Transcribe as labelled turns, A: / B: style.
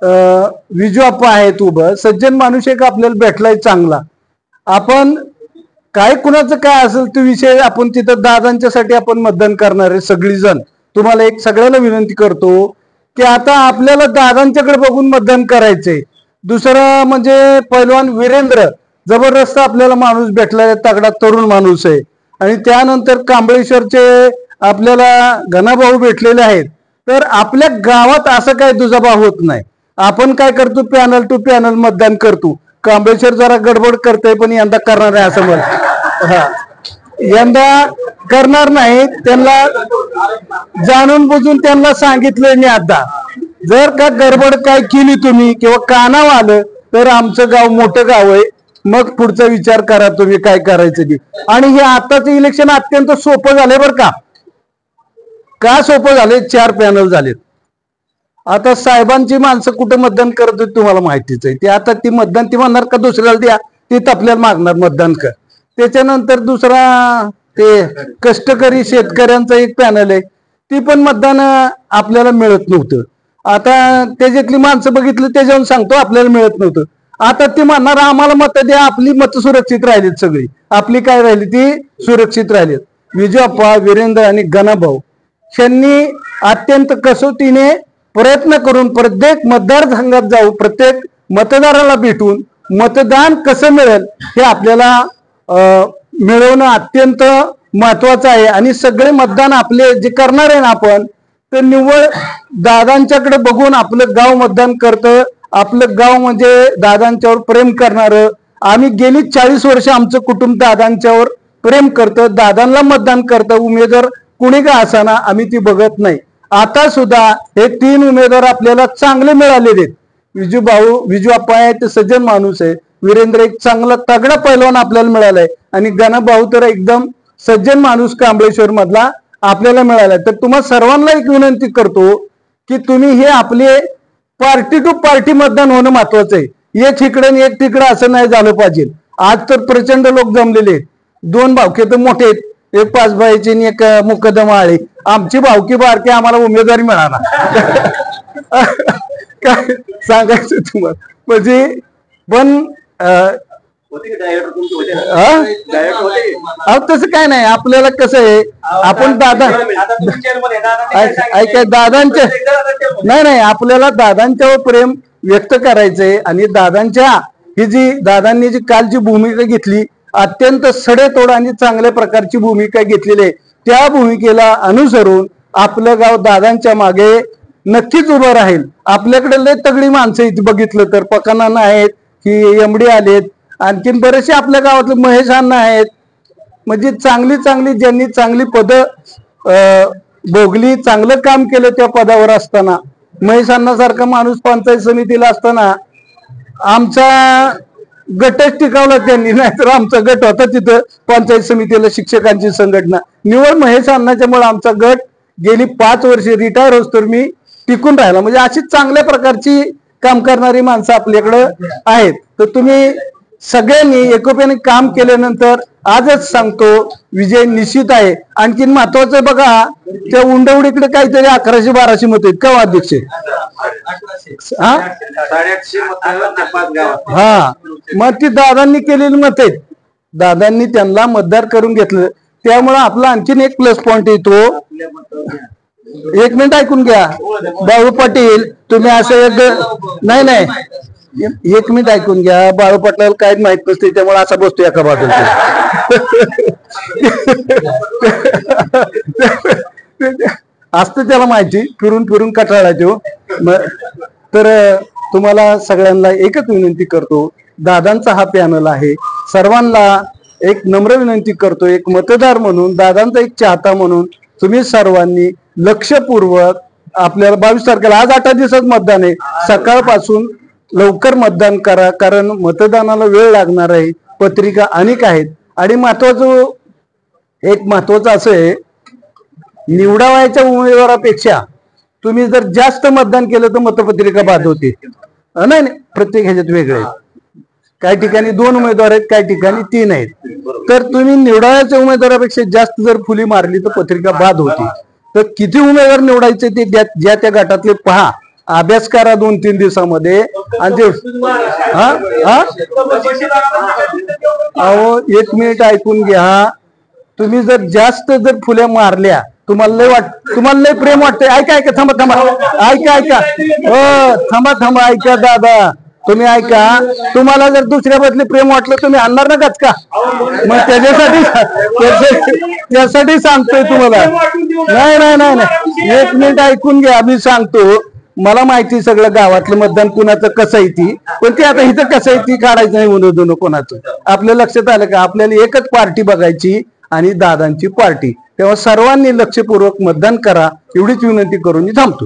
A: विजू आप्पा आहेत उभं, सज्जन माणूस एक आपल्याला भेटलाय चांगला. आपण काय कुणाचं काय असेल तो विषय आपण तिथं दादांच्यासाठी आपण मतदान करणार आहे सगळीजण. तुम्हाला एक सगळ्याला विनंती करतो की आता आपल्याला दादांच्याकडे बघून मतदान करायचंय. दुसरं म्हणजे पैलवान वीरेंद्र जबरदस्त आपल्याला माणूस भेटलाय, तगडा तरुण माणूस आहे. आणि त्यानंतर कांबळेश्वरचे आपल्याला घनाभाऊ भेटलेले आहेत. तर आपल्या गावात असं काय दुजाभाव होत नाही. आपण काय करतो, पॅनल टू पॅनल मतदान करतो. कांबळेश्वर जरा गडबड करतोय पण यंदा करणार आहे असं म्हणत. हा, यंदा करणार नाही. त्यांना जाणून बुजून त्यांना सांगितलंय मी आता, जर का गडबड काय केली तुम्ही किंवा कानाव आलं तर आमचं गाव मोठं गाव आहे, मग पुढचा विचार करा तुम्ही काय करायचं ते. आणि हे आताचं इलेक्शन अत्यंत सोपं झालंय बरं का. का सोपं झाले? 4 पॅनल झालेत. आता साहेबांची माणसं कुठं मतदान करत होती तुम्हाला माहितीच आहे. ते आता ती मतदान ती म्हणणार का दुसऱ्याला द्या, ते आपल्याला मागणार मतदान कर. त्याच्यानंतर दुसरा ते कष्टकरी शेतकऱ्यांचा एक पॅनल आहे, ती पण मतदान आपल्याला मिळत नव्हतं. आता त्याच्यातली माणसं बघितली त्याच्यावरून सांगतो आपल्याला मिळत नव्हतं. आता ती म्हणणार आम्हाला मत द्या, आपली मत सुरक्षित राहिलीत, सगळी आपली काय राहिली ती सुरक्षित राहिलीत. विजू आप्पा, वीरेंद्र आणि गणाभाऊ यांनी अत्यंत कसोटीने प्रयत्न करून प्रत्येक मतदारसंघात जाऊ, प्रत्येक मतदाराला भेटून मतदान कसं मिळेल हे आपल्याला मिळवणं अत्यंत महत्वाचं आहे. आणि सगळे मतदान आपले जे करणार आहे ना आपण, तर निव्वळ दादांच्याकडे बघून आपलं गाव मतदान करतं. आपलं गाव म्हणजे दादांच्यावर प्रेम करणारं. आम्ही गेली 40 वर्ष आमचं कुटुंब दादांच्यावर प्रेम करतं, दादांना मतदान करतं. उमेदवार कुणी का असाना आम्ही ती बघत नाही. आता सुद्धा हे 3 उमेदवार आपल्याला चांगले मिळालेले आहेत. विजू आप्पा आहे ते सज्जन माणूस आहे, वीरेंद्र एक चांगला तगडा पैलवान आपल्याला मिळालाय, आणि गणाभाऊ तर एकदम सज्जन माणूस कांबळेश्वर मधला आपल्याला मिळालाय. तर तुम्हा सर्वांना एक विनंती करतो की तुम्ही हे आपले पार्टी टू पार्टी मतदान होणं महत्वाचं आहे. एक ठिकडे आणि एक ठिकडे असं नाही झालं पाहिजे. आज तर प्रचंड लोक जमलेले आहेत. 2 भावके तर मोठे आहेत, एक पाचबाईचे आणि एक मुकदम आळे. आमची भावकी बारकी, आम्हाला उमेदवारी मिळाला काय सांगायचं तुम्हाला. म्हणजे पण तसं काय नाही. आपल्याला कसं आहे, आपण दादा ऐका दादांच्या नाही आपल्याला दादांच्यावर प्रेम व्यक्त करायचंय. आणि दादांच्या ही जी दादांनी जी काल जी भूमिका घेतली, अत्यंत सडेतोड आणि चांगल्या प्रकारची भूमिका घेतलेली आहे. त्या भूमिकेला अनुसरून आपलं गाव दादांच्या मागे नक्कीच उभं राहील. आपल्याकडे लय तगडी माणसं इथे बघितलं तर पकानाना आहेत, की एमडी आलेत, आणखीन बरेचसे आपल्या गावातले महेश अण्णा आहेत. म्हणजे चांगली ज्यांनी चांगली पद भोगली, चांगलं काम केलं त्या पदावर असताना. महेश अण्णा सारखा माणूस पंचायत समितीला असताना आमचा गटच टिकावला त्यांनी, नाहीतर आमचा गट होता तिथं पंचायत समितीला, शिक्षकांची संघटना. निवड महेश अण्णाच्यामुळे आमचा गट गेली 5 वर्ष रिटायर होस तर मी टिकून राहिला. म्हणजे अशी चांगल्या प्रकारची काम करणारी माणसं आपल्याकडं आहेत. तर तुम्ही सगळ्यांनी एकोप्याने काम केल्यानंतर आजच सांगतो विजय निश्चित आहे. आणखीन महत्वाचं बघा, त्या उंडवडीकडे काहीतरी 1100-1200 मत आहेत का अध्यक्ष? हा, मग ती दादांनी केलेली मत आहेत. दादांनी त्यांना मतदार करून घेतलं, त्यामुळे आपला आणखीन एक प्लस पॉइंट येतो. 1 मिनिट ऐकून घ्या बाळू पाटील, तुम्ही असं नाही 1 मिनिट ऐकून घ्या. बाळू पाटलाला काय माहित नसते, त्यामुळे असा बसतो एका बाजूला. असतं त्याला माहिती, फिरून कटाळा तो. तर तुम्हाला सगळ्यांना एकच विनंती करतो, दादांचा हा पॅनल आहे. सर्वांना एक नम्र विनंती करतो, एक मतदार म्हणून, दादांचा एक चाहता म्हणून, तुम्ही सर्वांनी लक्षपूर्वक आपल्याला 22 तारखेला, आज 8 दिवसात मतदान आहे, सकाळपासून लवकर मतदान करा. कारण मतदानाला वेळ लागणार आहे, पत्रिका अनेक आहेत. आणि महत्वाचं असं आहे, निवडावायच्या उमेदवारापेक्षा तुम्ही जर जास्त मतदान केलं तर मतपत्रिका बाद होते. नाही प्रत्येक ह्याच्यात वेगळे, काही ठिकाणी 2 उमेदवार आहेत, काही ठिकाणी 3 आहेत. तर तुम्ही निवडावायच्या उमेदवारापेक्षा जास्त जर फुली मारली तर पत्रिका बाद होती. तर किती उमेदवार निवडायचे ते ज्या त्या गटातले पहा अभ्यास करा 2-3 दिवसामध्ये आणि ते अहो 1 मिनिट ऐकून घ्या. तुम्ही जर जास्त जर फुल्या मारल्या तुम्हाला लय प्रेम वाटतंय. ऐका थांबा ऐका हो थांबा ऐका दादा, तुम्ही ऐका. तुम्हाला जर दुसऱ्या बदली प्रेम वाटलं तुम्ही आणणार ना का? मग त्यासाठी सांगतोय तुम्हाला. नाही 1 मिनिट ऐकून घ्या. मी सांगतो, मला माहिती सगळं गावातलं मतदान कुणाचं कसं आहे ती, पण ते आता इथं कसं आहे ती काढायचं नाही म्हणून कोणाचं. आपल्या लक्षात आलं का? आपल्याला एकच पार्टी बघायची आणि दादांची पार्टी. तेव्हा सर्वांनी लक्षपूर्वक मतदान करा एवढीच विनंती करून मी थांबतो.